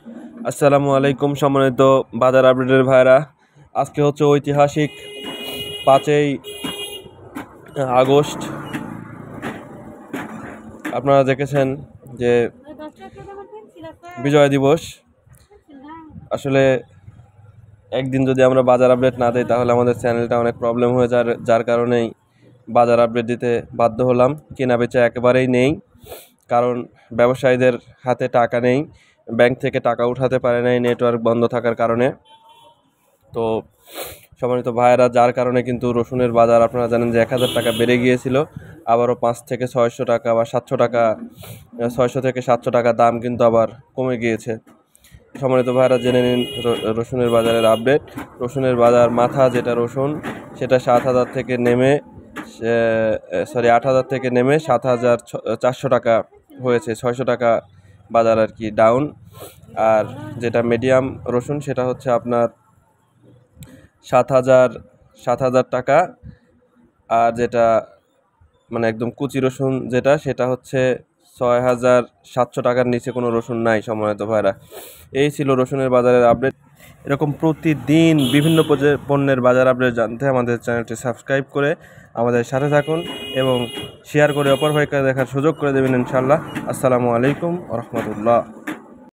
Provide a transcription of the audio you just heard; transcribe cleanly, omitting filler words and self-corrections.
আসসালামু আলাইকুম সম্মানিত বাজার আপডেটের ভাইরা। আজকে হচ্ছে ঐতিহাসিক 5ই আগস্ট। আপনারা দেখেছেন যে বিজয় দিবস। আসলে একদিন যদি আমরা বাজার আপডেট না দিই তাহলে আমাদের চ্যানেলটা অনেক প্রবলেম হয়ে যার কারণেই বাজার আপডেট দিতে বাধ্য হলাম। কেনা বেচা একেবারেই নেই, কারণ ব্যবসায়ীদের হাতে টাকা নেই, ব্যাংক থেকে টাকা উঠাতে পারে নাই নেটওয়ার্ক বন্ধ থাকার কারণে। তো সম্মানিত ভাইয়েরা, যার কারণে কিন্তু রসুনের বাজার আপনারা জানেন যে 1000 টাকা বেড়ে গিয়েছিল, আবারও 5 থেকে 600 টাকা বা 700 টাকা, 600 থেকে 700 টাকা দাম কিন্তু আবার কমে গিয়েছে। সম্মানিত ভাইয়েরা, জেনে নিন রসুনের বাজারের আপডেট। রসুনের বাজার মাথা যেটা রসুন, সেটা 7000 থেকে নেমে 8000 থেকে নেমে 7400 টাকা হয়েছে, 600 টাকা বাজার আর কি ডাউন। আর যেটা মিডিয়াম রসুন সেটা হচ্ছে আপনার 7000 টাকা। আর যেটা মানে একদম কুচি রসুন যেটা, সেটা হচ্ছে 6700 টাকার নিচে কোনো রসুন নাই। সম্মানিত ভাইরা, এই ছিল রসুনের বাজারের আপডেট। এরকম প্রতিদিন বিভিন্ন পণ্যের বাজার আপডেট জানতে আমাদের চ্যানেলটি সাবস্ক্রাইব করে আমাদের সাথে থাকুন এবং শেয়ার করে অপর ভাইকে দেখার সুযোগ করে দেবেন ইনশাআল্লাহ। আসসালামু আলাইকুম ওয়া রাহমাতুল্লাহ।